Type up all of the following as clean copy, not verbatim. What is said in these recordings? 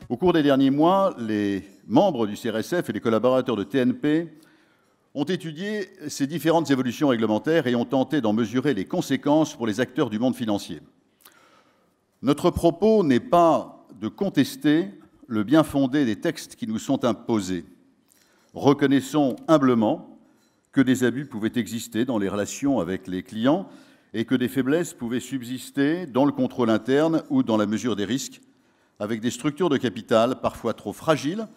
Au cours des derniers mois, les membres du CRSF et les collaborateurs de TNP ont étudié ces différentes évolutions réglementaires et ont tenté d'en mesurer les conséquences pour les acteurs du monde financier. Notre propos n'est pas de contester le bien-fondé des textes qui nous sont imposés. Reconnaissons humblement que des abus pouvaient exister dans les relations avec les clients et que des faiblesses pouvaient subsister dans le contrôle interne ou dans la mesure des risques, avec des structures de capital parfois trop fragiles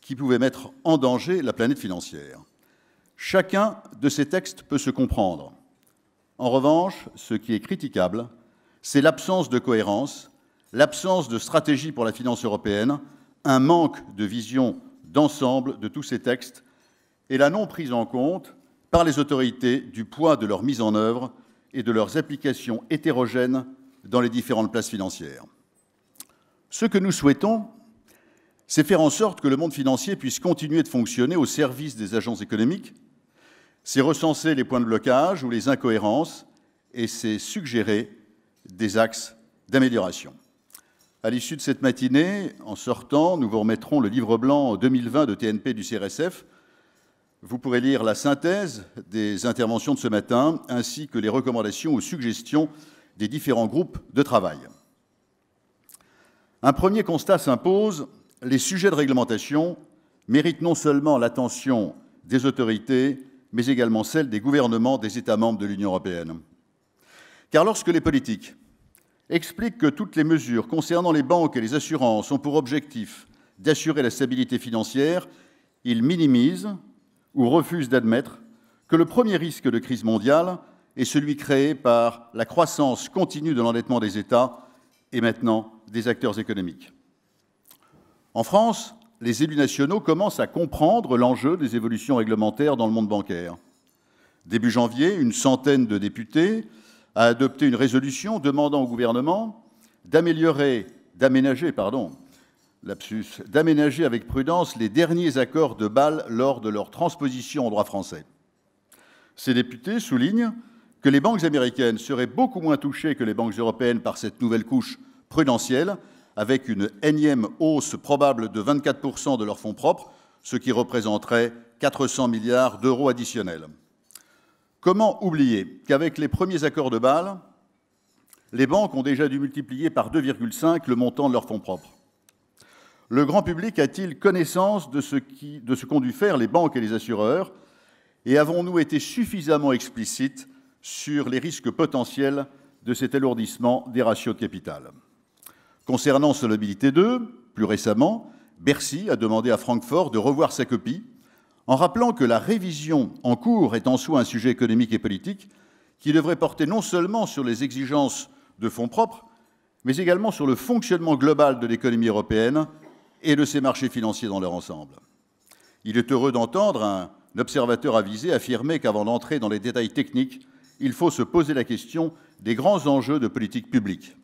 qui pouvaient mettre en danger la planète financière. Chacun de ces textes peut se comprendre. En revanche, ce qui est critiquable, c'est l'absence de cohérence, l'absence de stratégie pour la finance européenne, un manque de vision d'ensemble de tous ces textes et la non prise en compte par les autorités du poids de leur mise en œuvre et de leurs applications hétérogènes dans les différentes places financières. Ce que nous souhaitons, c'est faire en sorte que le monde financier puisse continuer de fonctionner au service des agences économiques, c'est recenser les points de blocage ou les incohérences et c'est suggérer des axes d'amélioration. À l'issue de cette matinée, en sortant, nous vous remettrons le livre blanc 2020 de TNP du CRSF. Vous pourrez lire la synthèse des interventions de ce matin, ainsi que les recommandations ou suggestions des différents groupes de travail. Un premier constat s'impose, les sujets de réglementation méritent non seulement l'attention des autorités, mais également celle des gouvernements des États membres de l'Union européenne. Car lorsque les politiques expliquent que toutes les mesures concernant les banques et les assurances ont pour objectif d'assurer la stabilité financière, ils minimisent ou refusent d'admettre que le premier risque de crise mondiale est celui créé par la croissance continue de l'endettement des États et maintenant des acteurs économiques. En France, les élus nationaux commencent à comprendre l'enjeu des évolutions réglementaires dans le monde bancaire. Début janvier, une centaine de députés a adopté une résolution demandant au gouvernement d'aménager avec prudence les derniers accords de Bâle lors de leur transposition en droit français. Ces députés soulignent que les banques américaines seraient beaucoup moins touchées que les banques européennes par cette nouvelle couche prudentielle, avec une énième hausse probable de 24% de leurs fonds propres, ce qui représenterait 400 milliards d'euros additionnels. Comment oublier qu'avec les premiers accords de Bâle, les banques ont déjà dû multiplier par 2,5 le montant de leurs fonds propres? Le grand public a-t-il connaissance de ce qu'ont dû faire les banques et les assureurs? Et avons-nous été suffisamment explicites sur les risques potentiels de cet alourdissement des ratios de capital? Concernant Solvabilité 2, plus récemment, Bercy a demandé à Francfort de revoir sa copie, en rappelant que la révision en cours est en soi un sujet économique et politique qui devrait porter non seulement sur les exigences de fonds propres, mais également sur le fonctionnement global de l'économie européenne et de ses marchés financiers dans leur ensemble. Il est heureux d'entendre un observateur avisé affirmer qu'avant d'entrer dans les détails techniques, il faut se poser la question des grands enjeux de politique publique.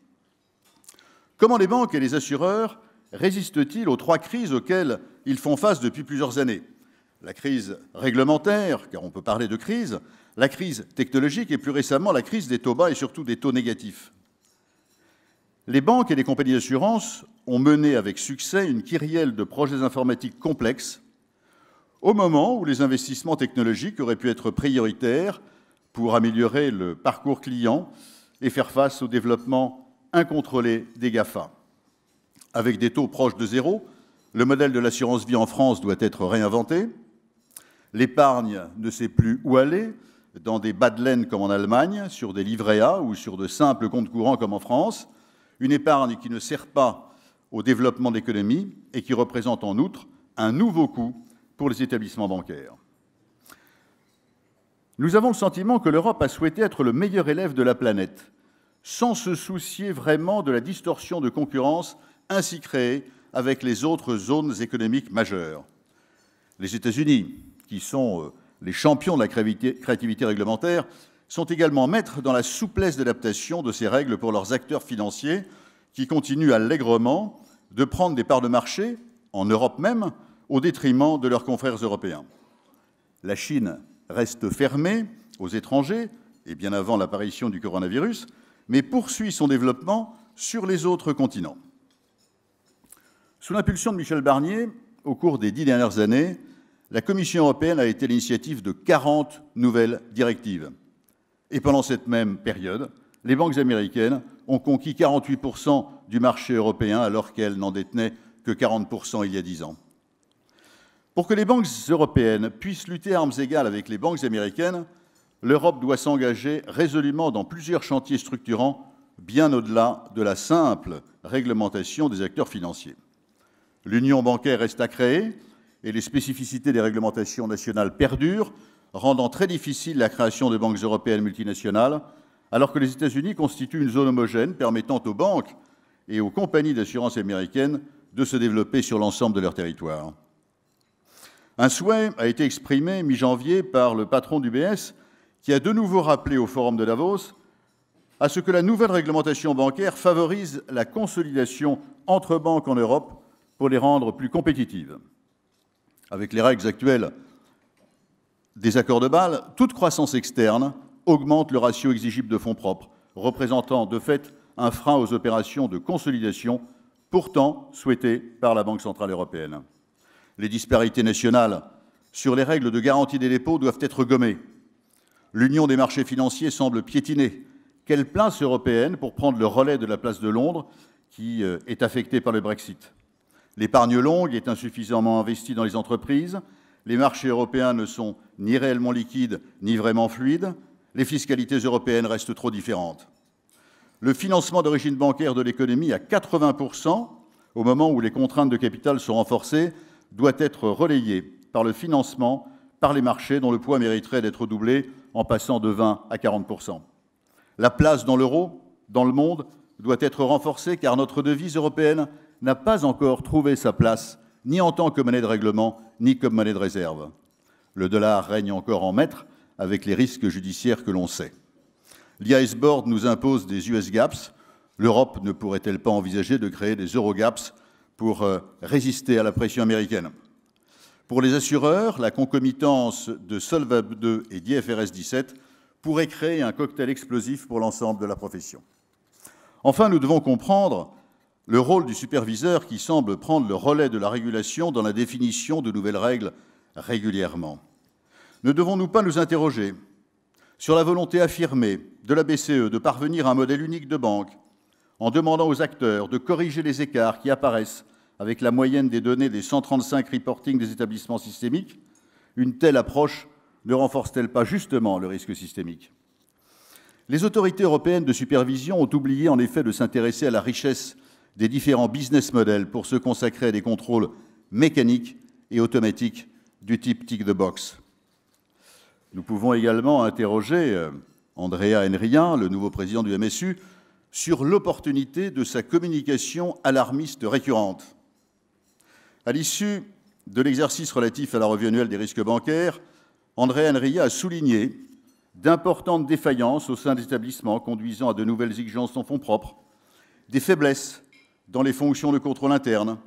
Comment les banques et les assureurs résistent-ils aux trois crises auxquelles ils font face depuis plusieurs années? La crise réglementaire, car on peut parler de crise, la crise technologique et plus récemment la crise des taux bas et surtout des taux négatifs. Les banques et les compagnies d'assurance ont mené avec succès une kyrielle de projets informatiques complexes au moment où les investissements technologiques auraient pu être prioritaires pour améliorer le parcours client et faire face au développement incontrôlé des GAFA. Avec des taux proches de zéro, le modèle de l'assurance vie en France doit être réinventé. L'épargne ne sait plus où aller, dans des bas de laine comme en Allemagne, sur des livrets A ou sur de simples comptes courants comme en France. Une épargne qui ne sert pas au développement de l'économie et qui représente en outre un nouveau coût pour les établissements bancaires. Nous avons le sentiment que l'Europe a souhaité être le meilleur élève de la planète, sans se soucier vraiment de la distorsion de concurrence ainsi créée avec les autres zones économiques majeures. Les États-Unis, qui sont les champions de la créativité réglementaire, sont également maîtres dans la souplesse d'adaptation de ces règles pour leurs acteurs financiers qui continuent allègrement de prendre des parts de marché, en Europe même, au détriment de leurs confrères européens. La Chine reste fermée aux étrangers, et bien avant l'apparition du coronavirus, mais poursuit son développement sur les autres continents. Sous l'impulsion de Michel Barnier, au cours des 10 dernières années, la Commission européenne a été à l'initiative de 40 nouvelles directives. Et pendant cette même période, les banques américaines ont conquis 48% du marché européen alors qu'elles n'en détenaient que 40% il y a 10 ans. Pour que les banques européennes puissent lutter à armes égales avec les banques américaines, l'Europe doit s'engager résolument dans plusieurs chantiers structurants, bien au-delà de la simple réglementation des acteurs financiers. L'union bancaire reste à créer et les spécificités des réglementations nationales perdurent, rendant très difficile la création de banques européennes multinationales, alors que les États-Unis constituent une zone homogène permettant aux banques et aux compagnies d'assurance américaines de se développer sur l'ensemble de leur territoire. Un souhait a été exprimé mi-janvier par le patron d'UBS, qui a de nouveau rappelé au Forum de Davos à ce que la nouvelle réglementation bancaire favorise la consolidation entre banques en Europe pour les rendre plus compétitives. Avec les règles actuelles des accords de Bâle, toute croissance externe augmente le ratio exigible de fonds propres, représentant de fait un frein aux opérations de consolidation pourtant souhaitées par la Banque centrale européenne. Les disparités nationales sur les règles de garantie des dépôts doivent être gommées. L'union des marchés financiers semble piétiner. Quelle place européenne pour prendre le relais de la place de Londres qui est affectée par le Brexit? L'épargne longue est insuffisamment investie dans les entreprises, les marchés européens ne sont ni réellement liquides ni vraiment fluides, les fiscalités européennes restent trop différentes. Le financement d'origine bancaire de l'économie à 80%, au moment où les contraintes de capital sont renforcées, doit être relayé par le financement par les marchés dont le poids mériterait d'être doublé en passant de 20 à 40%. La place dans l'euro, dans le monde, doit être renforcée car notre devise européenne n'a pas encore trouvé sa place, ni en tant que monnaie de règlement, ni comme monnaie de réserve. Le dollar règne encore en maître avec les risques judiciaires que l'on sait. L'IAS Board nous impose des US GAAPs. L'Europe ne pourrait-elle pas envisager de créer des Euro-GAAPs pour résister à la pression américaine? Pour les assureurs, la concomitance de Solvab II et d'IFRS 17 pourrait créer un cocktail explosif pour l'ensemble de la profession. Enfin, nous devons comprendre le rôle du superviseur qui semble prendre le relais de la régulation dans la définition de nouvelles règles régulièrement. Ne devons-nous pas nous interroger sur la volonté affirmée de la BCE de parvenir à un modèle unique de banque en demandant aux acteurs de corriger les écarts qui apparaissent avec la moyenne des données des 135 reportings des établissements systémiques? Une telle approche ne renforce-t-elle pas justement le risque systémique? Les autorités européennes de supervision ont oublié en effet de s'intéresser à la richesse des différents business models pour se consacrer à des contrôles mécaniques et automatiques du type tick the box. Nous pouvons également interroger Andrea Enria, le nouveau président du MSU, sur l'opportunité de sa communication alarmiste récurrente. À l'issue de l'exercice relatif à la revue annuelle des risques bancaires, Andrea Enria a souligné d'importantes défaillances au sein des établissements conduisant à de nouvelles exigences en fonds propres, des faiblesses dans les fonctions de contrôle interne,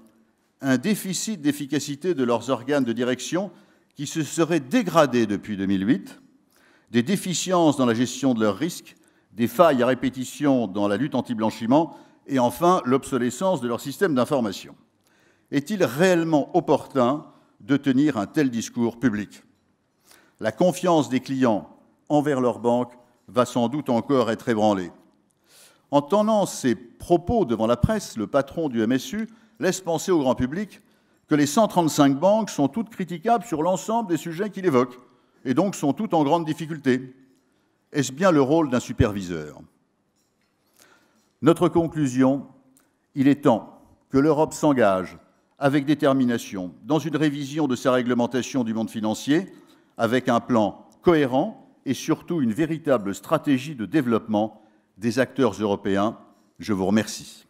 un déficit d'efficacité de leurs organes de direction qui se serait dégradé depuis 2008, des déficiences dans la gestion de leurs risques, des failles à répétition dans la lutte anti-blanchiment et enfin l'obsolescence de leur système d'information. Est-il réellement opportun de tenir un tel discours public? La confiance des clients envers leurs banques va sans doute encore être ébranlée. En tenant ses propos devant la presse, le patron du MSU laisse penser au grand public que les 135 banques sont toutes critiquables sur l'ensemble des sujets qu'il évoque et donc sont toutes en grande difficulté. Est-ce bien le rôle d'un superviseur? Notre conclusion, il est temps que l'Europe s'engage avec détermination dans une révision de sa réglementation du monde financier avec un plan cohérent et surtout une véritable stratégie de développement des acteurs européens. Je vous remercie.